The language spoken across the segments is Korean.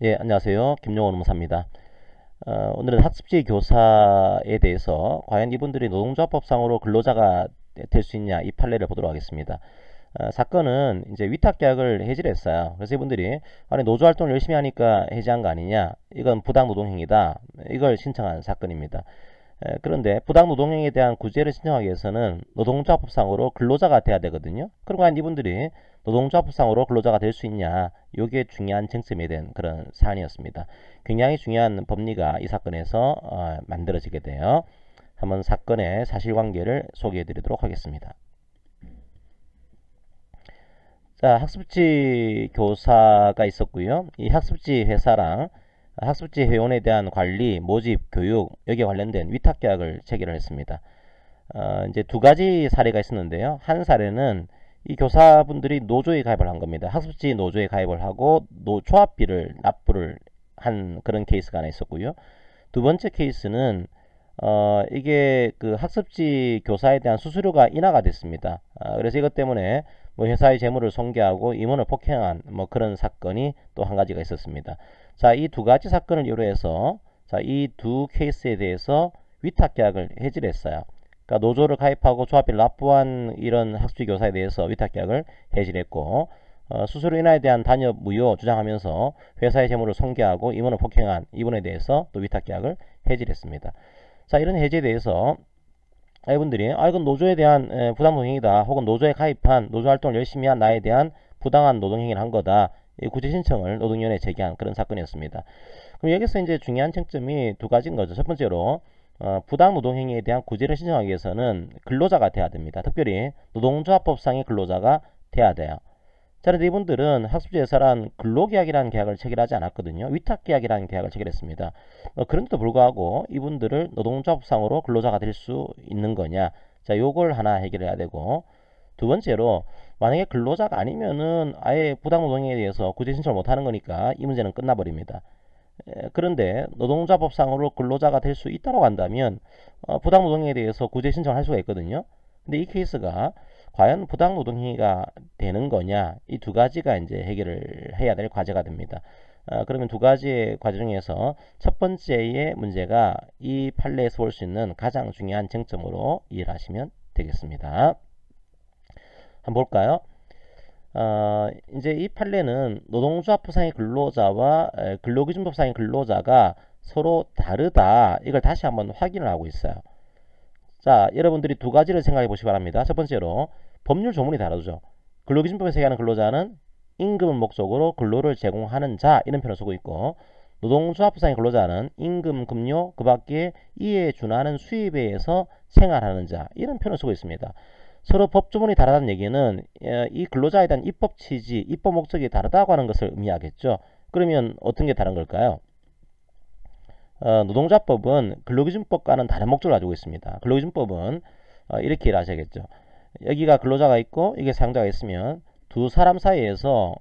예, 안녕하세요. 김용원 의무사입니다. 오늘은 학습지 교사에 대해서 과연 이분들이 노동조합법상으로 근로자가 될 수 있냐 이 판례를 보도록 하겠습니다. 사건은 이제 위탁계약을 해지를 했어요. 그래서 이분들이 아니 노조활동을 열심히 하니까 해지한 거 아니냐, 이건 부당노동행위다, 이걸 신청한 사건입니다. 그런데 부당노동행위에 대한 구제를 신청하기 위해서는 노동조합법상으로 근로자가 돼야 되거든요. 그럼 과연 이분들이 노동조합법상으로 근로자가 될 수 있냐, 이게 중요한 쟁점이 된 그런 사안이었습니다. 굉장히 중요한 법리가 이 사건에서 만들어지게 돼요. 한번 사건의 사실관계를 소개해 드리도록 하겠습니다. 자, 학습지 교사가 있었고요. 이 학습지 회사랑 학습지 회원에 대한 관리, 모집, 교육, 여기에 관련된 위탁계약을 체결을 했습니다. 이제 두 가지 사례가 있었는데요. 한 사례는 이 교사분들이 노조에 가입을 한 겁니다. 학습지 노조에 가입을 하고 초합비를 납부를 한 그런 케이스가 하나 있었고요. 두 번째 케이스는 이게 그 학습지 교사에 대한 수수료가 인하가 됐습니다. 그래서 이것 때문에 뭐 회사의 재물을 손괴하고 임원을 폭행한 뭐 그런 사건이 또 한 가지가 있었습니다. 자, 이 두 가지 사건을 이유로 해서 자, 이 두 케이스에 대해서 위탁계약을 해지를 했어요. 그러니까 노조를 가입하고 조합비를 납부한 이런 학습지 교사에 대해서 위탁계약을 해지했고, 수수료 인하에 대한 단협 무효 주장하면서 회사의 재물을 손괴하고 임원을 폭행한 이분에 대해서 또 위탁계약을 해지했습니다. 자, 이런 해지에 대해서 이분들이 이건 노조에 대한 부당노동행위다, 혹은 노조에 가입한 노조활동을 열심히 한 나에 대한 부당한 노동행위를 한 거다, 이 구제 신청을 노동위원회에 제기한 그런 사건이었습니다. 그럼 여기서 이제 중요한 쟁점이 두 가지인 거죠. 첫 번째로 부당노동행위에 대한 구제를 신청하기 위해서는 근로자가 돼야 됩니다. 특별히 노동조합법상의 근로자가 돼야 돼요. 자, 그런데 이분들은 학습지회사란 근로계약이라는 계약을 체결하지 않았거든요. 위탁계약이라는 계약을 체결했습니다. 그런데도 불구하고 이분들을 노동조합상으로 근로자가 될 수 있는 거냐, 자, 요걸 하나 해결해야 되고, 두 번째로 만약에 근로자가 아니면은 아예 부당노동에 대해서 구제 신청을 못하는 거니까 이 문제는 끝나버립니다. 그런데 노동조합법상으로 근로자가 될 수 있다고 한다면 부당노동에 대해서 구제 신청을 할 수가 있거든요. 근데 이 케이스가 과연 부당노동행위가 되는 거냐, 이 두 가지가 이제 해결을 해야 될 과제가 됩니다. 그러면 두 가지의 과제 중에서 첫 번째의 문제가 이 판례에서 볼 수 있는 가장 중요한 쟁점으로 이해를 하시면 되겠습니다. 한번 볼까요? 이제 이 판례는 노동조합법상의 근로자와 근로기준법상의 근로자가 서로 다르다, 이걸 다시 한번 확인을 하고 있어요. 자, 여러분들이 두 가지를 생각해 보시기 바랍니다. 첫 번째로 법률 조문이 다르죠. 근로기준법에서 얘기하는 근로자는 임금을 목적으로 근로를 제공하는 자, 이런 표현을 쓰고 있고, 노동조합법상의 근로자는 임금, 급료, 그 밖에 이에 준하는 수입에 의해서 생활하는 자, 이런 표현을 쓰고 있습니다. 서로 법조문이 다르다는 얘기는 이 근로자에 대한 입법 취지, 입법 목적이 다르다고 하는 것을 의미하겠죠. 그러면 어떤 게 다른 걸까요? 노동조합법은 근로기준법과는 다른 목적을 가지고 있습니다. 근로기준법은 이렇게 일하셔야겠죠. 여기가 근로자가 있고 이게 사용자가 있으면 두 사람 사이에서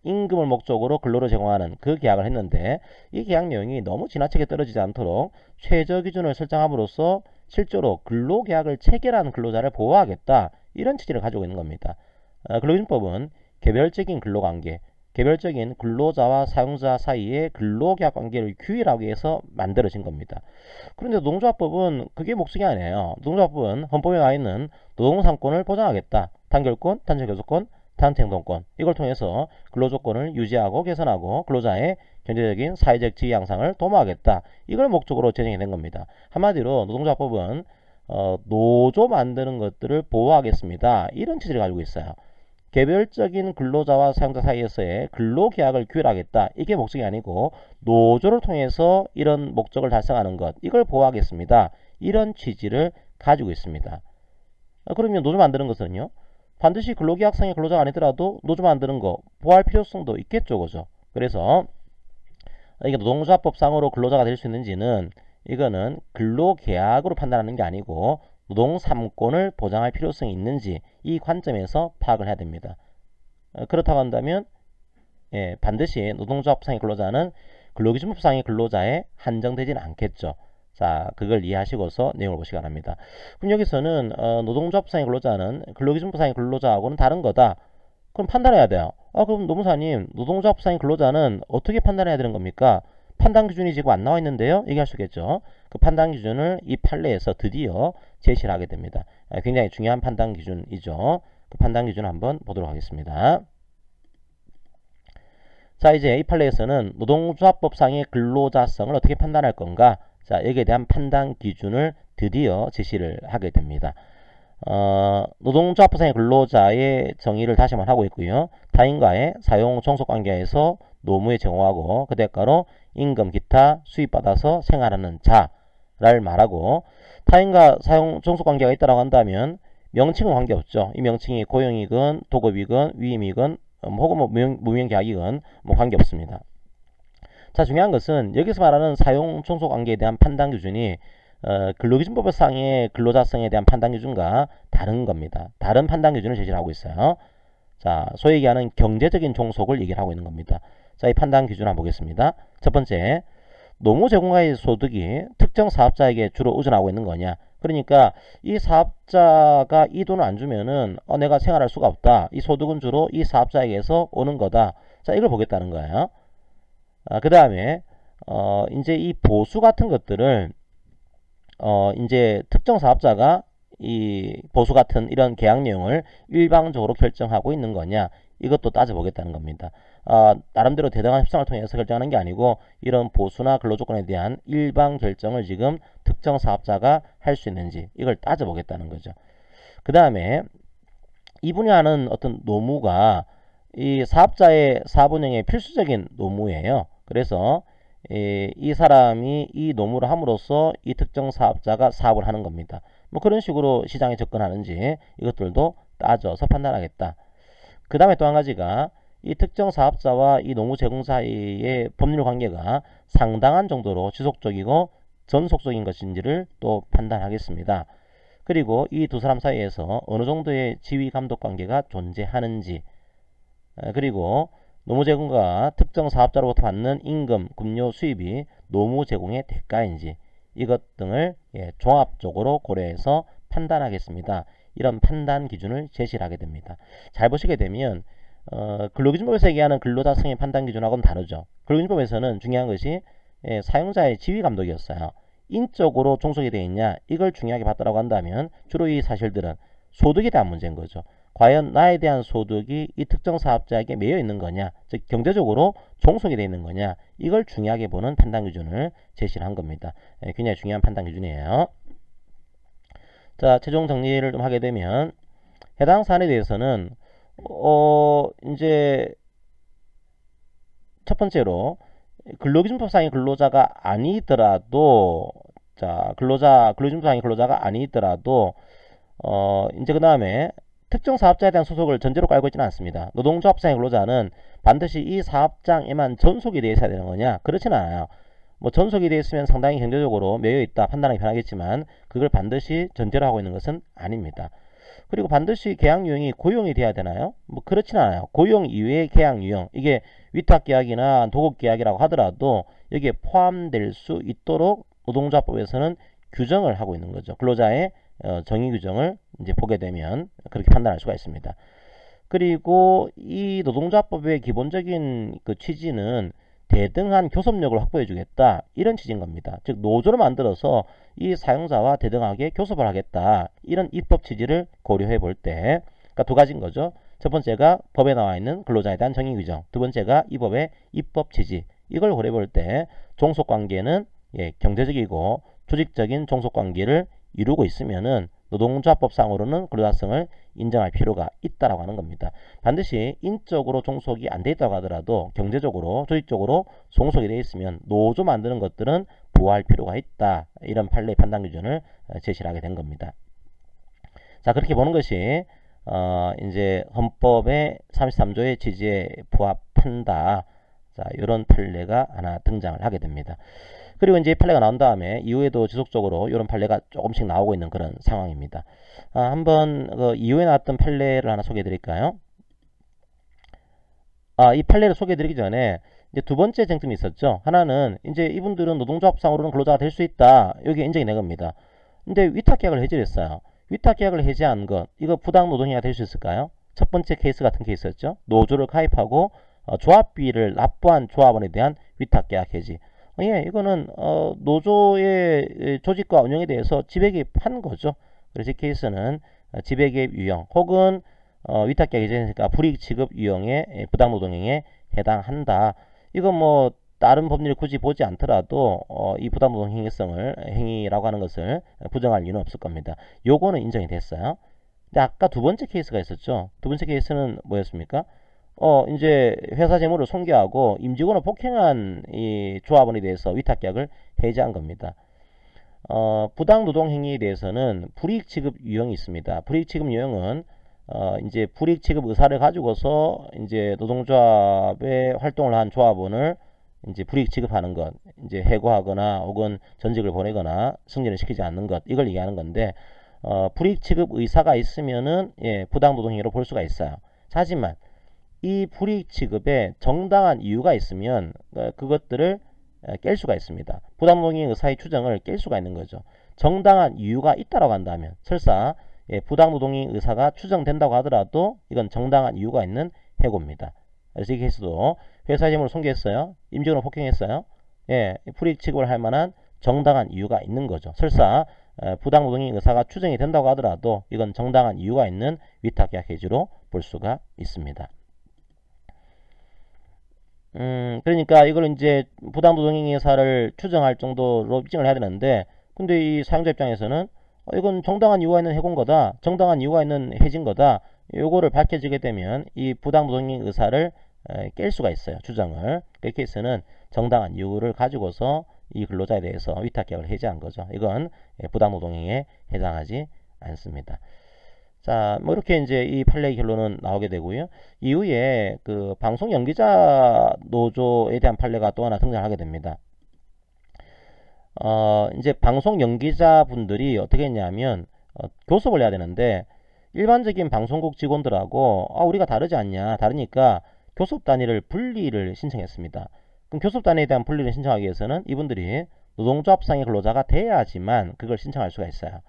임금을 목적으로 근로를 제공하는 그 계약을 했는데, 이 계약 내용이 너무 지나치게 떨어지지 않도록 최저 기준을 설정함으로써 실제로 근로계약을 체결한 근로자를 보호하겠다, 이런 취지를 가지고 있는 겁니다. 근로기준법은 개별적인 근로관계, 개별적인 근로자와 사용자 사이의 근로계약 관계를 규율하기 위해서 만들어진 겁니다. 그런데 노동조합법은 그게 목적이 아니에요. 노동조합법은 헌법에 나와 있는 노동 3권을 보장하겠다. 단결권, 단체교섭권, 단체행동권, 이걸 통해서 근로조건을 유지하고 개선하고 근로자의 경제적인 사회적 지위 향상을 도모하겠다, 이걸 목적으로 제정이 된 겁니다. 한마디로 노동조합법은 노조 만드는 것들을 보호하겠습니다, 이런 취지를 가지고 있어요. 개별적인 근로자와 사용자 사이에서의 근로계약을 규율하겠다, 이게 목적이 아니고 노조를 통해서 이런 목적을 달성하는 것, 이걸 보호하겠습니다, 이런 취지를 가지고 있습니다. 그러면 노조 만드는 것은요, 반드시 근로계약상의 근로자가 아니더라도 노조 만드는 거 보호할 필요성도 있겠죠, 그죠? 그래서 이게 노동조합법상으로 근로자가 될 수 있는지는 이거는 근로계약으로 판단하는 게 아니고 노동 3권을 보장할 필요성이 있는지, 이 관점에서 파악을 해야 됩니다. 그렇다고 한다면 반드시 노동조합상의 근로자는 근로기준법상의 근로자에 한정되지는 않겠죠. 자, 그걸 이해하시고서 내용을 보시기 바랍니다. 그럼 여기서는 노동조합상의 근로자는 근로기준법상의 근로자하고는 다른 거다, 그럼 판단해야 돼요. 그럼 노무사님, 노동조합상의 근로자는 어떻게 판단해야 되는 겁니까? 판단 기준이 지금 안 나와 있는데요? 얘기할 수 있겠죠. 그 판단 기준을 이 판례에서 드디어 제시를 하게 됩니다. 굉장히 중요한 판단 기준이죠. 그 판단 기준 한번 보도록 하겠습니다. 자, 이제 이 판례에서는 노동조합법상의 근로자성을 어떻게 판단할 건가? 자, 여기에 대한 판단 기준을 드디어 제시를 하게 됩니다. 노동조합법상의 근로자의 정의를 다시 한번 하고 있고요. 타인과의 사용 종속 관계에서 노무에 제공하고 그 대가로 임금 기타 수입받아서 생활하는 자를 말하고, 타인과 사용 종속 관계가 있다고 한다면 명칭은 관계없죠. 이 명칭이 고용이건 도급이건 위임이건 혹은 무명계약이건 관계없습니다. 자, 중요한 것은 여기서 말하는 사용 종속 관계에 대한 판단 기준이 근로기준법상의 근로자성에 대한 판단 기준과 다른 겁니다. 다른 판단 기준을 제시를 하고 있어요. 자, 소위 얘기하는 경제적인 종속을 얘기를 하고 있는 겁니다. 자, 이 판단 기준 한번 보겠습니다. 첫 번째, 노무 제공과의 소득이 특정 사업자에게 주로 의존하고 있는 거냐. 그러니까 이 사업자가 이 돈을 안 주면은 내가 생활할 수가 없다. 이 소득은 주로 이 사업자에게서 오는 거다. 자, 이걸 보겠다는 거예요. 그 다음에 이제 이 보수 같은 것들을 이제 특정 사업자가 이 보수 같은 이런 계약 내용을 일방적으로 결정하고 있는 거냐, 이것도 따져보겠다는 겁니다. 나름대로 대등한 협상을 통해서 결정하는 게 아니고 이런 보수나 근로조건에 대한 일방 결정을 지금 특정 사업자가 할 수 있는지 이걸 따져보겠다는 거죠. 그 다음에 이분이 하는 어떤 노무가 이 사업자의 사업운영에 필수적인 노무예요. 그래서 이 사람이 이 노무를 함으로써 이 특정 사업자가 사업을 하는 겁니다. 그런 식으로 시장에 접근하는지 이것들도 따져서 판단하겠다. 그 다음에 또 한 가지가 이 특정 사업자와 이 노무 제공 사이의 법률 관계가 상당한 정도로 지속적이고 전속적인 것인지를 또 판단하겠습니다. 그리고 이 두 사람 사이에서 어느 정도의 지위 감독 관계가 존재하는지, 그리고 노무 제공과 특정 사업자로부터 받는 임금, 급료 수입이 노무 제공의 대가인지, 이것 등을 종합적으로 고려해서 판단하겠습니다. 이런 판단 기준을 제시를 하게 됩니다. 잘 보시게 되면 근로기준법에서 얘기하는 근로자성의 판단 기준하고는 다르죠. 근로기준법에서는 중요한 것이 사용자의 지위 감독이었어요. 인적으로 종속이 되어 있냐, 이걸 중요하게 봤다고 한다면 주로 이 사실들은 소득에 대한 문제인 거죠. 과연 나에 대한 소득이 이 특정 사업자에게 매여 있는 거냐, 즉 경제적으로 종속이 되어 있는 거냐, 이걸 중요하게 보는 판단 기준을 제시를 한 겁니다. 굉장히 중요한 판단 기준이에요. 자, 최종 정리를 좀 하게 되면 해당 사안에 대해서는 이제 첫 번째로 근로기준법상의 근로자가 아니더라도, 자, 근로기준법상의 근로자가 아니더라도 이제 그 다음에 특정 사업자에 대한 소속을 전제로 깔고 있지는 않습니다. 노동조합상의 근로자는 반드시 이 사업장에만 전속이 되어 있어야 되는 거냐? 그렇지는 않아요. 전속이 되어 있으면 상당히 경제적으로 매여 있다 판단하기 편하겠지만 그걸 반드시 전제로 하고 있는 것은 아닙니다. 그리고 반드시 계약 유형이 고용이 돼야 되나요? 그렇지는 않아요. 고용 이외의 계약 유형, 이게 위탁계약이나 도급계약이라고 하더라도 여기에 포함될 수 있도록 노동조합법에서는 규정을 하고 있는 거죠. 근로자의 정의 규정을 이제 보게 되면 그렇게 판단할 수가 있습니다. 그리고 이 노동조합법의 기본적인 그 취지는 대등한 교섭력을 확보해 주겠다, 이런 취지인 겁니다. 즉 노조를 만들어서 이 사용자와 대등하게 교섭을 하겠다, 이런 입법 취지를 고려해 볼 때 그러니까 두 가지인 거죠. 첫 번째가 법에 나와 있는 근로자에 대한 정의 규정, 두 번째가 이 법의 입법 취지, 이걸 고려해 볼 때 종속관계는 경제적이고 조직적인 종속관계를 이루고 있으면은 노동조합법상으로는 근로자성을 인정할 필요가 있다라고 하는 겁니다. 반드시 인적으로 종속이 안 돼 있다고 하더라도 경제적으로, 조직적으로 종속이 돼 있으면 노조 만드는 것들은 보호할 필요가 있다, 이런 판례 판단 기준을 제시를 하게 된 겁니다. 자, 그렇게 보는 것이 이제 헌법의 33조의 취지에 부합한다. 자, 이런 판례가 하나 등장을 하게 됩니다. 그리고 이제 판례가 나온 다음에 이후에도 지속적으로 이런 판례가 조금씩 나오고 있는 그런 상황입니다. 한번 이후에 나왔던 판례를 하나 소개해 드릴까요? 이 판례를 소개해 드리기 전에 이제 두 번째 쟁점이 있었죠. 하나는 이제 이분들은 노동조합상으로는 근로자가 될 수 있다, 여기에 인정이 된 겁니다. 근데 위탁계약을 해지를 했어요. 위탁계약을 해지한 것, 이거 부당노동행위가 될 수 있을까요? 첫 번째 케이스 같은 케이스였죠. 노조를 가입하고 조합비를 납부한 조합원에 대한 위탁계약 해지. 예, 이거는 노조의 조직과 운영에 대해서 지배개입한 거죠. 그래서 이 케이스는 지배개입 유형 혹은 위탁계약 해지니까 불이익 취급 유형의 부당노동행위에 해당한다. 이건 뭐 다른 법률을 굳이 보지 않더라도 이 부당노동 행위라고 하는 것을 부정할 이유는 없을 겁니다. 요거는 인정이 됐어요. 근데 아까 두 번째 케이스가 있었죠. 두 번째 케이스는 뭐였습니까? 이제 회사 재물을 손괴하고 임직원을 폭행한 이 조합원에 대해서 위탁계약을 해지한 겁니다. 부당노동 행위에 대해서는 불이익 취급 유형이 있습니다. 불이익 취급 유형은 이제 불이익 취급 의사를 가지고서 이제 노동조합에 활동을 한 조합원을 이제 불이익 취급하는 것, 이제 해고하거나 혹은 전직을 보내거나 승진을 시키지 않는 것, 이걸 얘기하는 건데, 불이익 취급 의사가 있으면은 예, 부당노동행위로 볼 수가 있어요. 하지만 이 불이익 취급에 정당한 이유가 있으면 그것들을 깰 수가 있습니다. 부당노동행위 의사의 추정을 깰 수가 있는 거죠. 정당한 이유가 있다라고 한다면, 설사 예, 부당노동행위 의사가 추정된다고 하더라도 이건 정당한 이유가 있는 해고입니다. 그래서 이 케이스도 회사의 재물을 손괴했어요. 임직원을 폭행했어요. 예, 불이익 취급을 할 만한 정당한 이유가 있는 거죠. 설사 부당노동행위 의사가 추정이 된다고 하더라도 이건 정당한 이유가 있는 위탁계약 해지로 볼 수가 있습니다. 그러니까 이걸 이제 부당노동행위 의사를 추정할 정도로 입증을 해야 되는데, 근데 이 사용자 입장에서는 이건 정당한 이유가 있는 해고인 거다, 정당한 이유가 있는 해지인 거다, 요거를 밝혀지게 되면 이 부당노동행위 의사를 깰 수가 있어요. 추정을. 그 케이스는 정당한 이유를 가지고서 이 근로자에 대해서 위탁계약을 해지한 거죠. 이건 부당노동행위에 해당하지 않습니다. 자, 뭐 이렇게 이제 이 판례의 결론은 나오게 되고요. 이후에 그 방송 연기자 노조에 대한 판례가 또 하나 등장하게 됩니다. 이제 방송 연기자 분들이 어떻게 했냐면 교섭을 해야 되는데, 일반적인 방송국 직원들하고 우리가 다르지 않냐, 다르니까 교섭 단위를 분리를 신청했습니다. 그럼 교섭 단위에 대한 분리를 신청하기 위해서는 이분들이 노동조합상의 근로자가 돼야지만 그걸 신청할 수가 있어요.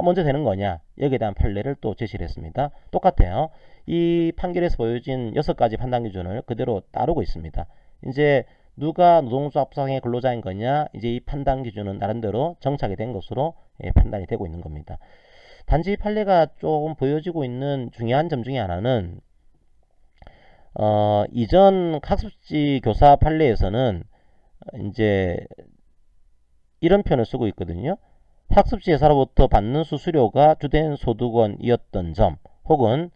먼저 되는 거냐, 여기에 대한 판례를 또 제시를 했습니다. 똑같아요. 이 판결에서 보여진 6가지 판단 기준을 그대로 따르고 있습니다. 이제 누가 노동조합상의 근로자인 거냐, 이제 이 판단 기준은 나름대로 정착이 된 것으로 판단이 되고 있는 겁니다. 단지 이 판례가 조금 보여지고 있는 중요한 점 중에 하나는 이전 학습지 교사 판례에서는 이제 이런 표현을 쓰고 있거든요. 학습지 회사로부터 받는 수수료가 주된 소득원이었던 점, 혹은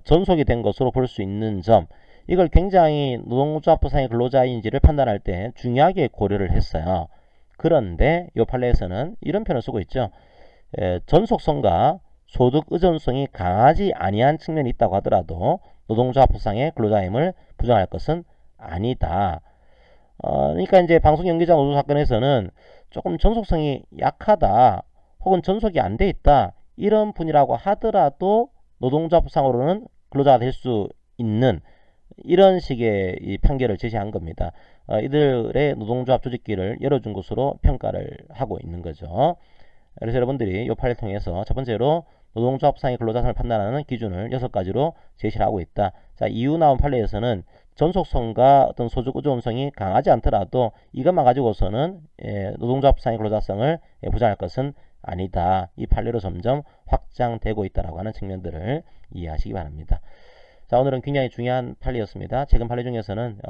전속이 된 것으로 볼 수 있는 점, 이걸 굉장히 노동조합부상의 근로자인지를 판단할 때 중요하게 고려를 했어요. 그런데 이 판례에서는 이런 표현을 쓰고 있죠. 전속성과 소득 의존성이 강하지 아니한 측면이 있다고 하더라도 노동조합부상의 근로자임을 부정할 것은 아니다. 그러니까 이제 방송연기자 노조 사건에서는 조금 전속성이 약하다, 혹은 전속이 안 돼 있다, 이런 분이라고 하더라도 노동조합부상으로는 근로자가 될 수 있는 이런 식의 이 판결을 제시한 겁니다. 이들의 노동조합 조직기를 열어준 것으로 평가를 하고 있는 거죠. 그래서 여러분들이 이 판례를 통해서 첫 번째로 노동조합상의 근로자성을 판단하는 기준을 6가지로 제시를 하고 있다. 자, 이후 나온 판례에서는 전속성과 어떤 소득 의존성이 강하지 않더라도 이것만 가지고서는 노동조합상의 근로자성을 부정할 것은 아니다. 이 판례로 점점 확장되고 있다라고 하는 측면들을 이해하시기 바랍니다. 자, 오늘은 굉장히 중요한 판례였습니다. 최근 판례 중에서는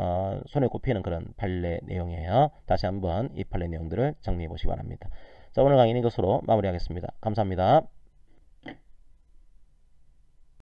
손에 꼽히는 그런 판례 내용이에요. 다시 한번 이 판례 내용들을 정리해 보시기 바랍니다. 자, 오늘 강의는 이것으로 마무리하겠습니다. 감사합니다.